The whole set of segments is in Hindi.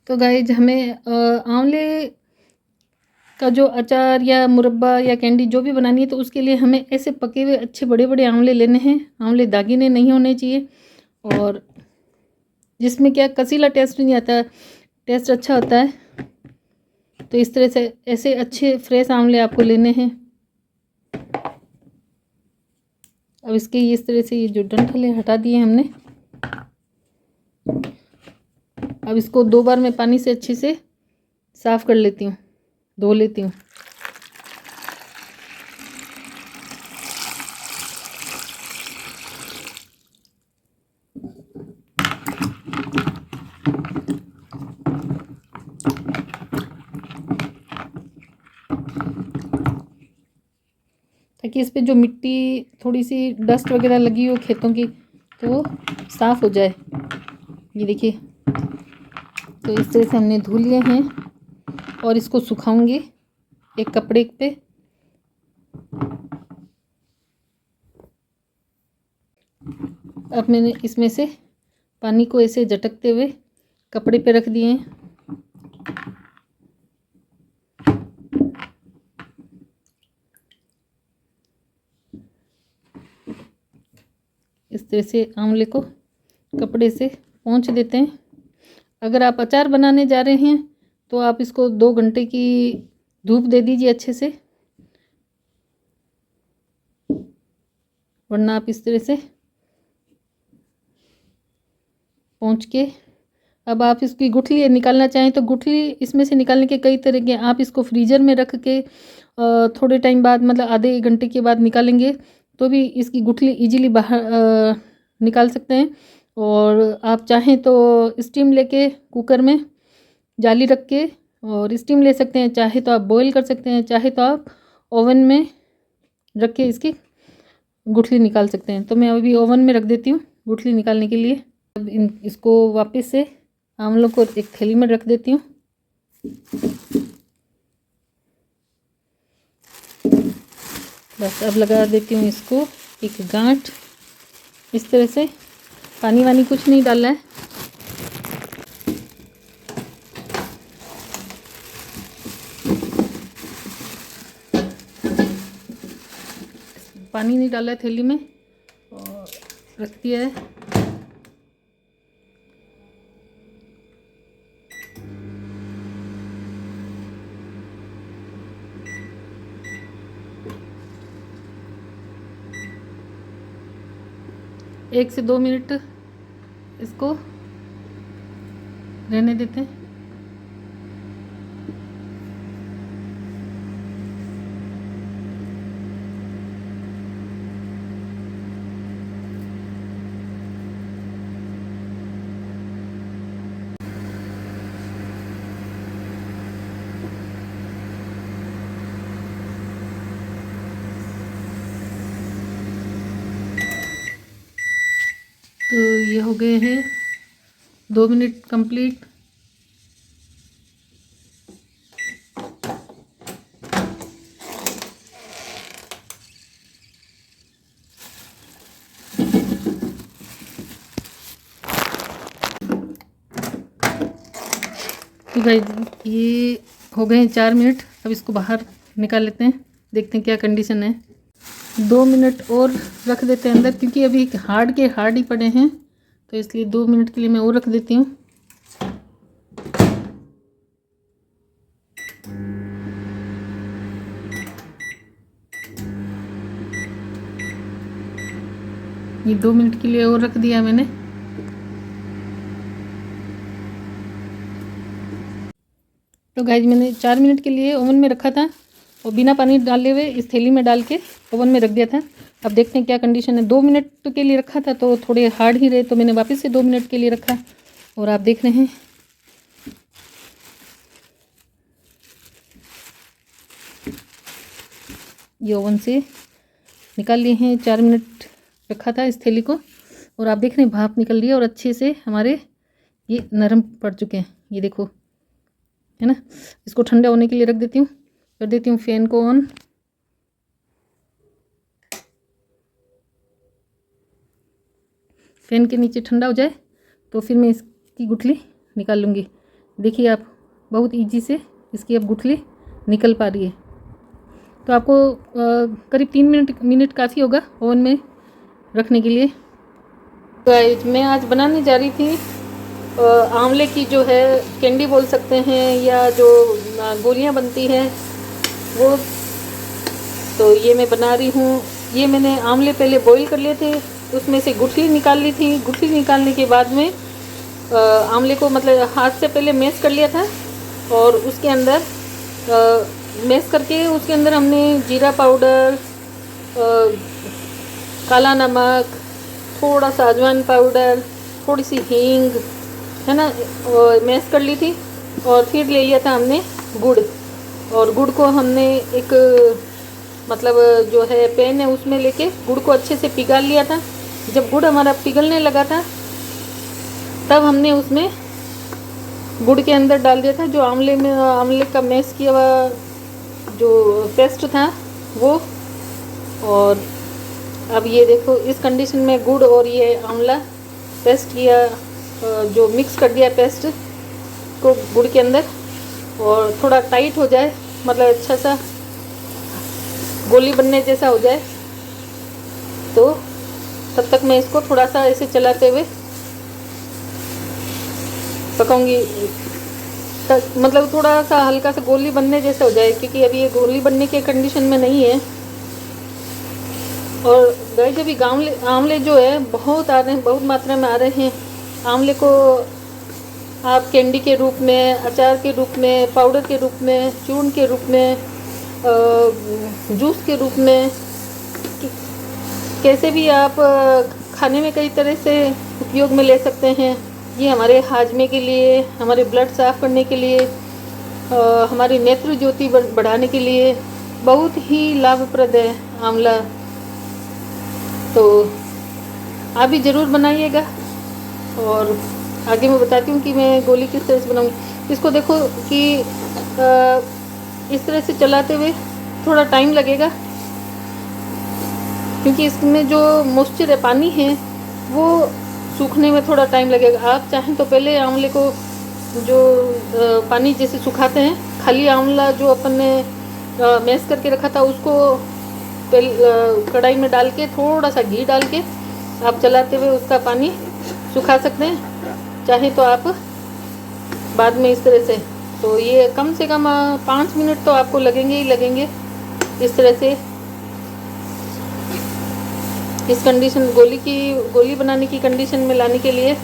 तो गाइज हमें आंवले का जो अचार या मुरब्बा या कैंडी जो भी बनानी है तो उसके लिए हमें ऐसे पके हुए अच्छे बड़े बड़े आंवले लेने हैं। आंवले दागीने नहीं होने चाहिए और जिसमें क्या कसीला टेस्ट नहीं आता, टेस्ट अच्छा होता है। तो इस तरह से ऐसे अच्छे फ्रेश आंवले आपको लेने हैं। अब इसके इस तरह से ये जो डंठल है हटा दिए हमने। अब इसको 2 बार मैं पानी से अच्छे से साफ़ कर लेती हूँ, धो लेती हूँ। ताकि इस पे जो मिट्टी थोड़ी सी डस्ट वगैरह लगी हो खेतों की तो वो साफ़ हो जाए। ये देखिए, तो इस तरह से हमने धो लिए हैं और इसको सुखाऊंगी एक कपड़े पे। अब मैंने इसमें से पानी को ऐसे झटकते हुए कपड़े पे रख दिए हैं। इस तरह से आंवले को कपड़े से पोंछ देते हैं। अगर आप अचार बनाने जा रहे हैं तो आप इसको 2 घंटे की धूप दे दीजिए अच्छे से, वरना आप इस तरह से पोंछ के अब आप इसकी गुठली निकालना चाहें तो गुठली इसमें से निकालने के कई तरीके हैं। आप इसको फ्रीज़र में रख के थोड़े टाइम बाद मतलब आधे 1 घंटे के बाद निकालेंगे तो भी इसकी गुठली इजीली बाहर निकाल सकते हैं। और आप चाहें तो स्टीम लेके कुकर में जाली रख के और स्टीम ले सकते हैं, चाहे तो आप बॉईल कर सकते हैं, चाहे तो आप ओवन में रख के इसकी गुठली निकाल सकते हैं। तो मैं अभी ओवन में रख देती हूँ गुठली निकालने के लिए। अब इसको वापस से आंवलों को एक थैली में रख देती हूँ। बस अब लगा देती हूँ इसको एक गांठ। इस तरह से पानी वानी कुछ नहीं डालना है। पानी नहीं डाला है थैली में और रख दिया है। एक से 2 मिनट इसको रहने देते हैं। तो ये हो गए हैं 2 मिनट कंप्लीट। तो भाई ये हो गए हैं 4 मिनट। अब इसको बाहर निकाल लेते हैं, देखते हैं क्या कंडीशन है। 2 मिनट और रख देते हैं अंदर, क्योंकि अभी हार्ड के हार्ड ही पड़े हैं तो इसलिए 2 मिनट के लिए मैं और रख देती हूँ। ये 2 मिनट के लिए और रख दिया मैंने। तो गाइज मैंने 4 मिनट के लिए ओवन में रखा था और बिना पानी डाले हुए इस थैली में डाल के ओवन में रख दिया था। अब देखते हैं क्या कंडीशन है। 2 मिनट के लिए रखा था तो थोड़े हार्ड ही रहे तो मैंने वापस से 2 मिनट के लिए रखा और आप देख रहे हैं ये ओवन से निकाल लिए हैं। 4 मिनट रखा था इस थैली को और आप देख रहे हैं भाप निकल रही है और अच्छे से हमारे ये नरम पड़ चुके हैं। ये देखो, है ना। इसको ठंडा होने के लिए रख देती हूँ। कर देती हूँ फैन को ऑन। फैन के नीचे ठंडा हो जाए तो फिर मैं इसकी गुठली निकाल लूँगी। देखिए आप, बहुत इजी से इसकी अब गुठली निकल पा रही है। तो आपको करीब 3 मिनट काफ़ी होगा ओवन में रखने के लिए। तो मैं आज बनाने जा रही थी आंवले की जो है कैंडी बोल सकते हैं, या जो गोलियां बनती हैं वो। तो ये मैं बना रही हूँ। ये मैंने आंवले पहले बॉईल कर लिए थे, उसमें से गुठली निकाल ली थी। गुठली निकालने के बाद में आंवले को मतलब हाथ से पहले मैश कर लिया था, और उसके अंदर मैश करके उसके अंदर हमने जीरा पाउडर, काला नमक, थोड़ा सा अजवाइन पाउडर, थोड़ी सी हींग, है ना, मैश कर ली थी। और फिर ले लिया था हमने गुड़, और गुड़ को हमने एक मतलब जो है पैन है उसमें लेके गुड़ को अच्छे से पिघाल लिया था। जब गुड़ हमारा पिघलने लगा था तब हमने उसमें गुड़ के अंदर डाल दिया था जो आंवले का मैश किया हुआ जो पेस्ट था वो। और अब ये देखो, इस कंडीशन में गुड़ और ये आंवला पेस्ट किया, जो मिक्स कर दिया पेस्ट को गुड़ के अंदर, और थोड़ा टाइट हो जाए, मतलब अच्छा सा गोली बनने जैसा हो जाए, तो तब तक मैं इसको थोड़ा सा ऐसे चलाते हुए पकाऊंगी, मतलब थोड़ा सा हल्का सा गोली बनने जैसा हो जाए, क्योंकि अभी ये गोली बनने के कंडीशन में नहीं है। और गाइस अभी आंवले जो है बहुत आ रहे हैं, बहुत मात्रा में आ रहे हैं। आंवले को आप कैंडी के रूप में, अचार के रूप में, पाउडर के रूप में, चूर्ण के रूप में, जूस के रूप में, कैसे भी आप खाने में कई तरह से उपयोग में ले सकते हैं। ये हमारे हाजमे के लिए, हमारे ब्लड साफ़ करने के लिए, हमारी नेत्र ज्योति बढ़ाने के लिए बहुत ही लाभप्रद है आंवला। तो आप भी ज़रूर बनाइएगा। और आगे मैं बताती हूँ कि मैं गोली किस तरह से बनाऊँगी। इसको देखो कि इस तरह से चलाते हुए थोड़ा टाइम लगेगा, क्योंकि इसमें जो मॉइस्चर है, पानी है, वो सूखने में थोड़ा टाइम लगेगा। आप चाहें तो पहले आंवले को जो पानी जैसे सुखाते हैं, खाली आंवला जो अपन ने मैश करके रखा था उसको कढ़ाई में डाल के थोड़ा सा घी डाल के आप चलाते हुए उसका पानी सुखा सकते हैं। चाहे तो आप बाद में इस तरह से, तो ये कम से कम 5 मिनट तो आपको लगेंगे ही लगेंगे इस तरह से। इस कंडीशन गोली बनाने की कंडीशन में लाने के लिए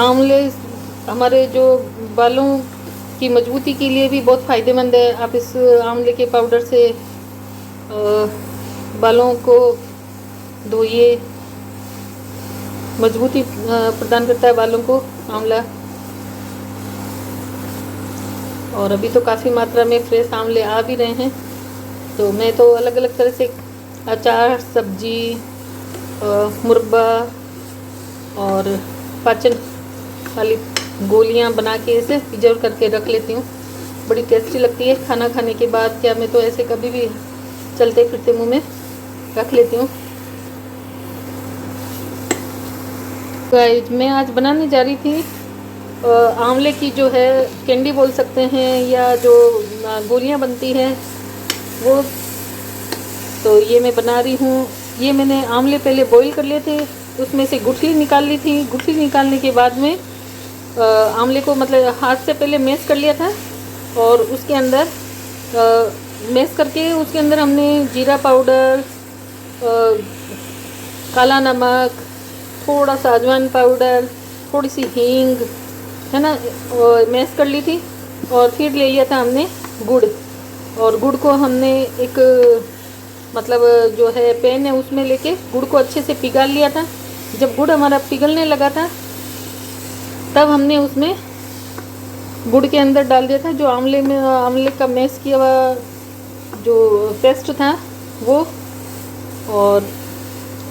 आंवले हमारे जो बालों की मजबूती के लिए भी बहुत फ़ायदेमंद है। आप इस आंवले के पाउडर से बालों को धोइए, मजबूती प्रदान करता है बालों को आंवला। और अभी तो काफ़ी मात्रा में फ्रेश आंवले आ भी रहे हैं, तो मैं तो अलग अलग तरह से अचार, सब्जी, मुरब्बा और पाचन वाली गोलियां बना के इसे प्रिजर्व करके रख लेती हूँ। बड़ी टेस्टी लगती है खाना खाने के बाद। क्या मैं तो ऐसे कभी भी चलते फिरते मुंह में रख लेती हूँ। गाइस मैं आज बनाने जा रही थी आंवले की जो है कैंडी बोल सकते हैं, या जो गोलियां बनती हैं वो। तो ये मैं बना रही हूँ। ये मैंने आंवले पहले बॉईल कर लिए थे, उसमें से गुठली निकाल ली थी। गुठली निकालने के बाद में आंवले को मतलब हाथ से पहले मैश कर लिया था, और उसके अंदर मैश करके उसके अंदर हमने जीरा पाउडर, काला नमक, थोड़ा सा अजवाइन पाउडर, थोड़ी सी हींग, है ना, मैश कर ली थी। और फिर ले लिया था हमने गुड़, और गुड़ को हमने एक मतलब जो है पैन है उसमें लेके गुड़ को अच्छे से पिघाल लिया था। जब गुड़ हमारा पिघलने लगा था तब हमने उसमें गुड़ के अंदर डाल दिया था जो आंवले का मैश किया हुआ जो पेस्ट था वो। और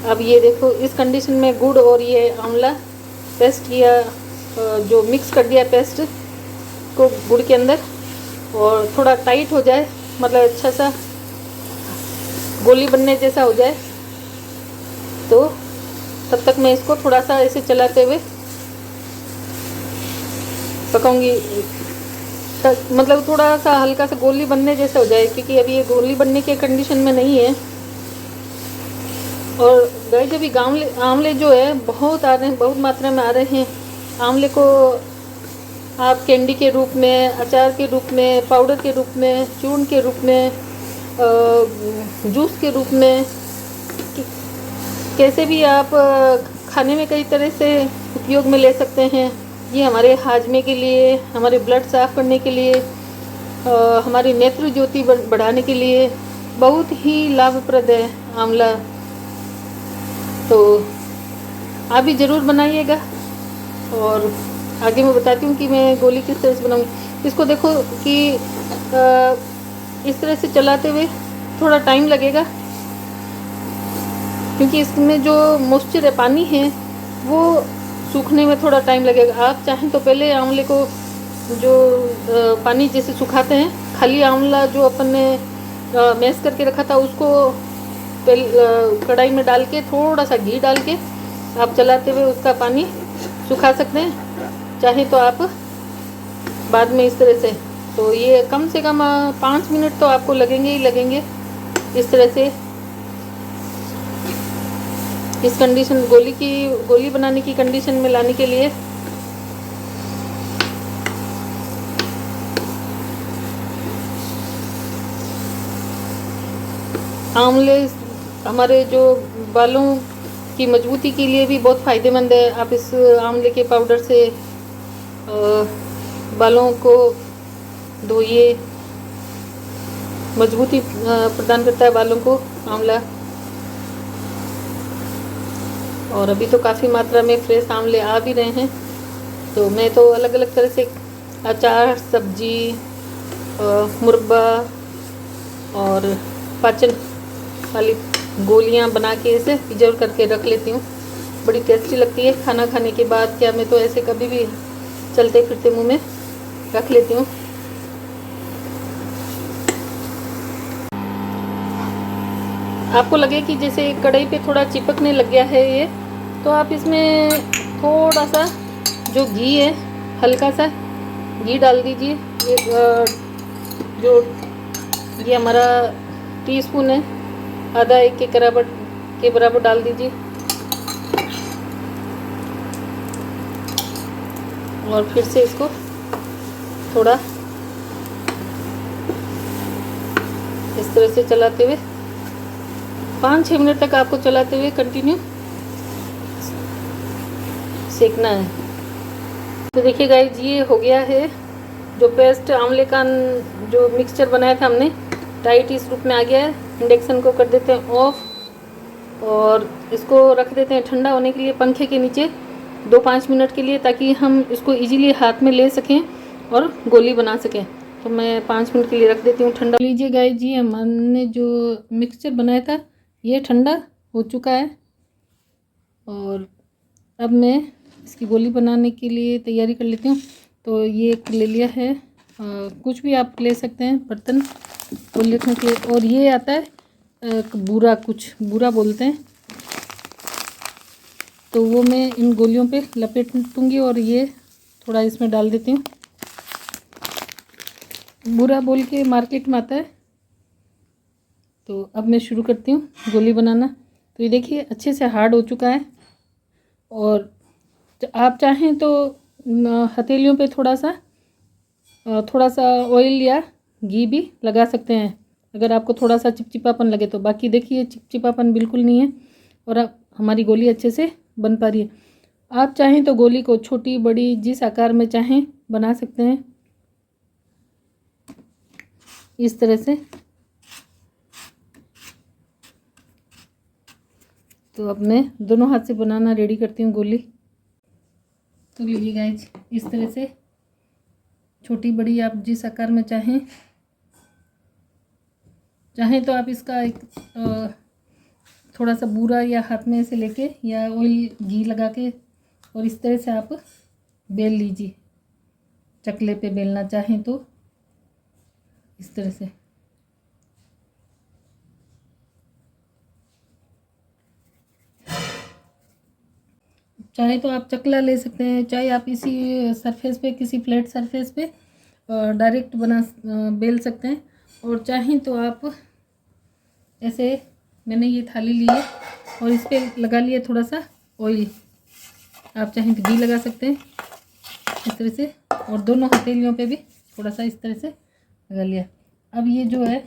अब ये देखो, इस कंडीशन में गुड़ और ये आंवला पेस्ट किया, जो मिक्स कर दिया पेस्ट को गुड़ के अंदर, और थोड़ा टाइट हो जाए, मतलब अच्छा सा गोली बनने जैसा हो जाए, तो तब तक मैं इसको थोड़ा सा ऐसे चलाते हुए पकाऊंगी, मतलब थोड़ा सा हल्का सा गोली बनने जैसा हो जाए, क्योंकि अभी ये गोली बनने के कंडीशन में नहीं है। और गाइस अभी आंवले जो है बहुत आ रहे हैं, बहुत मात्रा में आ रहे हैं। आंवले को आप कैंडी के रूप में, अचार के रूप में, पाउडर के रूप में, चूर्ण के रूप में, जूस के रूप में, कैसे भी आप खाने में कई तरह से उपयोग में ले सकते हैं। ये हमारे हाजमे के लिए, हमारे ब्लड साफ़ करने के लिए, हमारी नेत्र ज्योति बढ़ाने के लिए बहुत ही लाभप्रद है आंवला। तो आप भी ज़रूर बनाइएगा। और आगे मैं बताती हूँ कि मैं गोली किस तरह से बनाऊँगी। इसको देखो कि इस तरह से चलाते हुए थोड़ा टाइम लगेगा, क्योंकि इसमें जो मॉइस्चर है, पानी है, वो सूखने में थोड़ा टाइम लगेगा। आप चाहें तो पहले आंवले को जो पानी जैसे सुखाते हैं, खाली आंवला जो अपन ने मैश करके रखा था उसको कढ़ाई में डाल के थोड़ा सा घी डाल के आप चलाते हुए उसका पानी सुखा सकते हैं। चाहे तो आप बाद में इस तरह से, तो ये कम से कम 5 मिनट तो आपको लगेंगे ही लगेंगे इस तरह से। इस कंडीशन गोली बनाने की कंडीशन में लाने के लिए आंवले हमारे जो बालों की मजबूती के लिए भी बहुत फ़ायदेमंद है। आप इस आंवले के पाउडर से बालों को धोइए, मजबूती प्रदान करता है बालों को आंवला। और अभी तो काफ़ी मात्रा में फ्रेश आंवले आ भी रहे हैं, तो मैं तो अलग अलग तरह से अचार, सब्जी, मुरब्बा और पाचन वाली गोलियां बना के इसे प्रिजर्व करके रख लेती हूँ। बड़ी टेस्टी लगती है खाना खाने के बाद। क्या मैं तो ऐसे कभी भी चलते फिरते मुंह में रख लेती हूँ। आपको लगे कि जैसे कढ़ाई पे थोड़ा चिपकने लग गया है ये, तो आप इसमें थोड़ा सा जो घी है, हल्का सा घी डाल दीजिए। जो ये हमारा टीस्पून है, आधा एक के बराबर डाल दीजिए। और फिर से इसको थोड़ा इस तरह से चलाते हुए 5-6 मिनट तक आपको चलाते हुए कंटिन्यू सेकना है। तो देखिए गाइस, ये हो गया है जो पेस्ट आंवले का जो मिक्सचर बनाया था हमने, टाइट इस रूप में आ गया है। इंडक्शन को कर देते हैं ऑफ और इसको रख देते हैं ठंडा होने के लिए पंखे के नीचे 2-5 मिनट के लिए, ताकि हम इसको इजीली हाथ में ले सकें और गोली बना सकें। तो मैं 5 मिनट के लिए रख देती हूँ ठंडा। लीजिए गाइस जी, हमने जो मिक्सचर बनाया था ये ठंडा हो चुका है। और अब मैं इसकी गोली बनाने के लिए तैयारी कर लेती हूँ। तो ये एक ले लिया है, कुछ भी आप ले सकते हैं बर्तन गोली रखने के लिए। और ये आता है बूरा, कुछ बूरा बोलते हैं, तो वो मैं इन गोलियों पे लपेटूँगी और ये थोड़ा इसमें डाल देती हूँ। बूरा बोल के मार्केट में आता है। तो अब मैं शुरू करती हूँ गोली बनाना। तो ये देखिए अच्छे से हार्ड हो चुका है। और आप चाहें तो हथेलियों पे थोड़ा सा ऑयल या घी भी लगा सकते हैं, अगर आपको थोड़ा सा चिपचिपापन लगे तो। बाकी देखिए चिपचिपापन बिल्कुल नहीं है और अब हमारी गोली अच्छे से बन पा रही है। आप चाहें तो गोली को छोटी बड़ी जिस आकार में चाहें बना सकते हैं, इस तरह से। तो अब मैं दोनों हाथ से बनाना रेडी करती हूँ गोली। तो लीजिए गाइस, इस तरह से छोटी बड़ी आप जिस आकार में चाहें तो आप इसका एक थोड़ा सा बूरा या हाथ में ऐसे लेके या ऑयल घी लगा के और इस तरह से आप बेल लीजिए। चकले पे बेलना चाहें तो इस तरह से। चाहे तो आप चकला ले सकते हैं, चाहे आप इसी सरफेस पे, किसी फ्लैट सरफेस पे डायरेक्ट बेल सकते हैं, और चाहें तो आप ऐसे, मैंने ये थाली ली है और इस पर लगा लिया थोड़ा सा ऑयल, आप चाहें तो घी लगा सकते हैं इस तरह से, और दोनों हथेलियों पे भी थोड़ा सा इस तरह से लगा लिया। अब ये जो है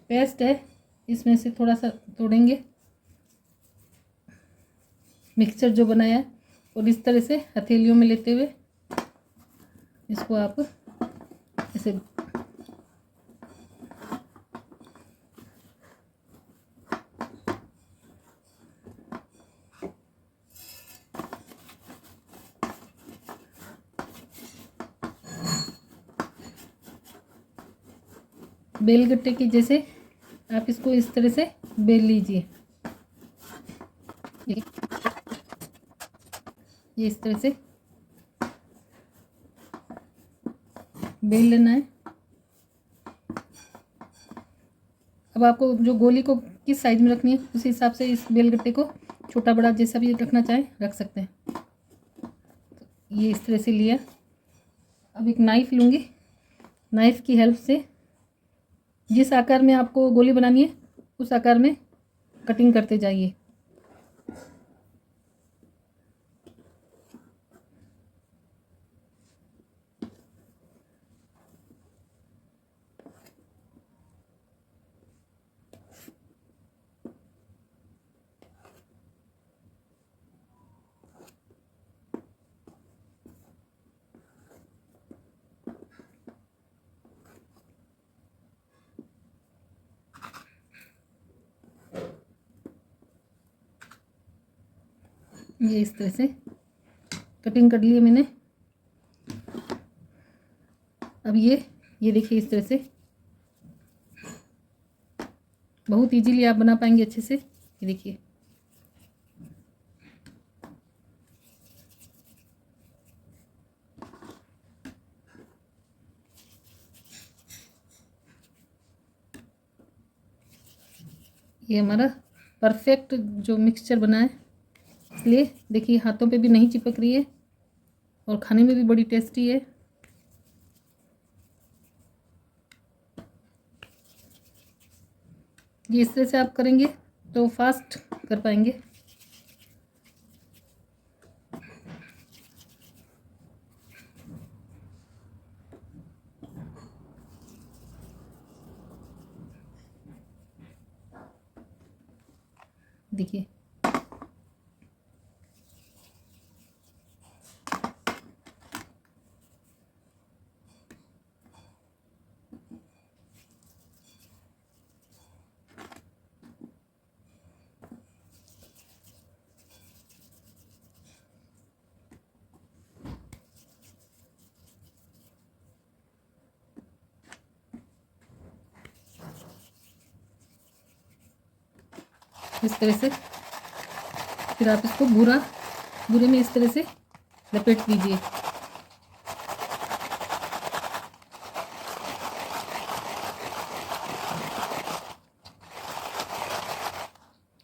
पेस्ट है, इसमें से थोड़ा सा तोड़ेंगे मिक्सचर जो बनाया है, और इस तरह से हथेलियों में लेते हुए इसको आप ऐसे बेलगट्टे की जैसे आप इसको इस तरह से बेल लीजिए। ये इस तरह से बेल लेना है। अब आपको जो गोली को किस साइज में रखनी है उस हिसाब से इस बेलगट्टे को छोटा बड़ा जैसा भी रखना चाहें रख सकते हैं। ये इस तरह से लिया। अब एक नाइफ लूँगी, नाइफ की हेल्प से जिस आकार में आपको गोली बनानी है उस आकार में कटिंग करते जाइए। ये इस तरह से कटिंग कर ली है मैंने। अब ये देखिए इस तरह से बहुत इजीली आप बना पाएंगे अच्छे से। ये देखिए ये हमारा परफेक्ट जो मिक्सचर बना है, इसलिए देखिए हाथों पे भी नहीं चिपक रही है और खाने में भी बड़ी टेस्टी है। ये इस तरह से आप करेंगे तो फास्ट कर पाएंगे। देखिए इस तरह से फिर आप इसको भूरे में इस तरह से लपेट दीजिए।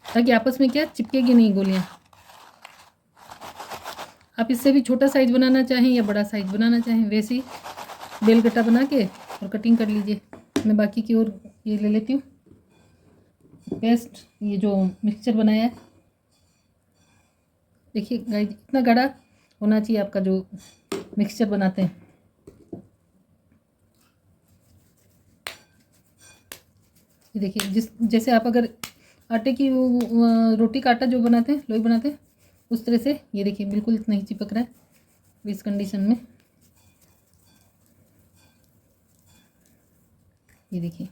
ताकि आपस में क्या चिपकेगी नहीं गोलियां। आप इससे भी छोटा साइज बनाना चाहें या बड़ा साइज बनाना चाहें वैसे ही बेलगट्टा बना के और कटिंग कर लीजिए। मैं बाकी की और ये ले लेती हूँ पेस्ट, ये जो मिक्सचर बनाया है। देखिए गाइस इतना गाढ़ा होना चाहिए आपका जो मिक्सचर बनाते हैं। ये देखिए जैसे आप अगर आटे की रोटी का आटा जो बनाते हैं, लोई बनाते हैं, उस तरह से ये देखिए बिल्कुल नहीं चिपक रहा है इस कंडीशन में। ये देखिए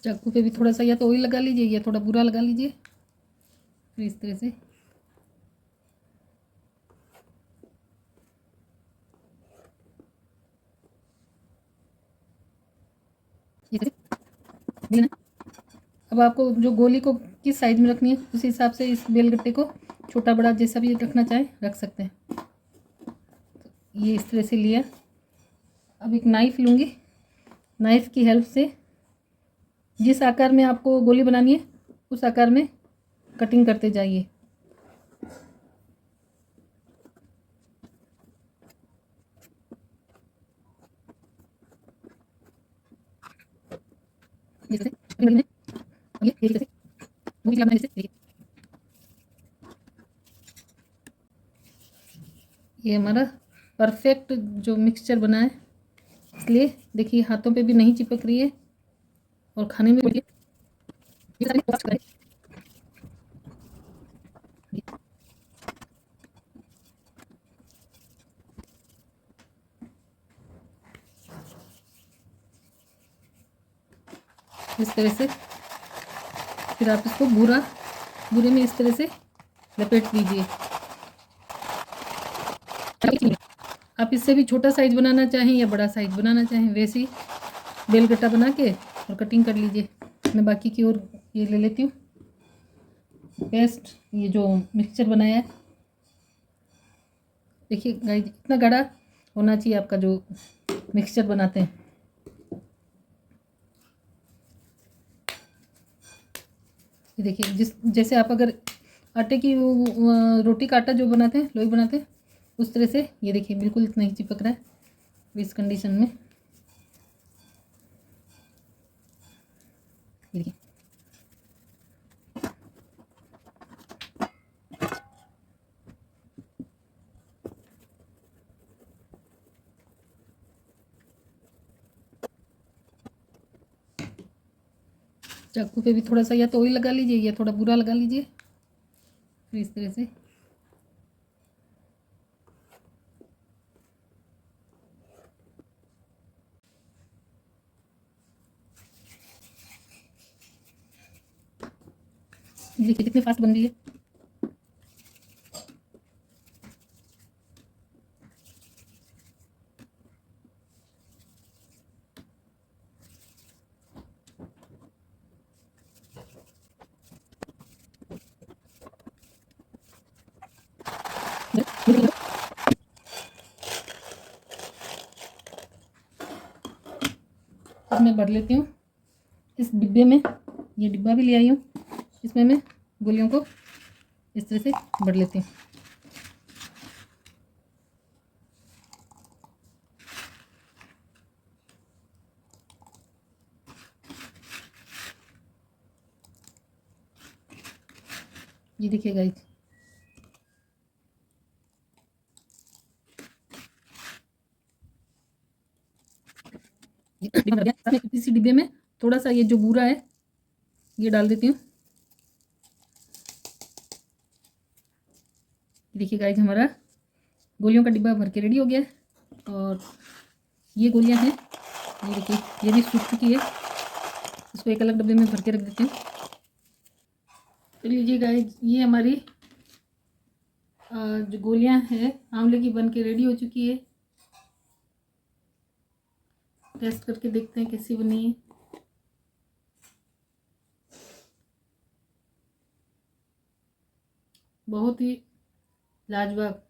चाकू पे भी थोड़ा सा या तो ऑयल लगा लीजिए या थोड़ा बुरा लगा लीजिए, फिर इस तरह से अब आपको जो गोली को किस साइज में रखनी है उस हिसाब से इस बेलगट्टे को छोटा बड़ा जैसा भी रखना चाहे रख सकते हैं। ये इस तरह से लिया। अब एक नाइफ़ लूँगी, नाइफ़ की हेल्प से जिस आकार में आपको गोली बनानी है उस आकार में कटिंग करते जाइए। ये हमारा परफेक्ट जो मिक्सचर बना है, इसलिए देखिए हाथों पे भी नहीं चिपक रही है और खाने में भी इस तरह से। फिर आप इसको बुरे में इस तरह से लपेट दीजिए। आप इससे भी छोटा साइज बनाना चाहें या बड़ा साइज बनाना चाहें वैसे ही बेलगट्टा बना के और कटिंग कर लीजिए। मैं बाकी की ओर ये ले लेती हूँ पेस्ट, ये जो मिक्सचर बनाया है। देखिए गाइस इतना गाढ़ा होना चाहिए आपका जो मिक्सचर बनाते हैं। ये देखिए जैसे आप अगर आटे की रोटी का आटा जो बनाते हैं लोई बनाते हैं उस तरह से, ये देखिए बिल्कुल इतना ही चिपक रहा है इस कंडीशन में। ये देखिए चाकू पे भी थोड़ा सा या तो ऑयल लगा लीजिए या थोड़ा बुरा लगा लीजिए, फिर इस तरह से देखिए कितनी फास्ट बन रही है। अब मैं भर लेती हूँ इस डिब्बे में। ये डिब्बा भी ले आई हूँ, इसमें मैं गोलियों को इस तरह से भर लेती हूँ। ये देखिए गाइस इसी डिब्बे में थोड़ा सा ये जो बूरा है ये डाल देती हूँ। देखिए गाइस हमारा गोलियों का डिब्बा भर के रेडी हो गया है। और ये गोलियां हैं, ये देखिए ये भी सूख चुकी है। इसको एक अलग डब्बे में भर के रख देती हूँ। तो लीजिए गाइस ये हमारी जो गोलियां हैं आंवले की बन के रेडी हो चुकी है। टेस्ट करके देखते हैं कैसी बनी है। बहुत ही लाजवाब।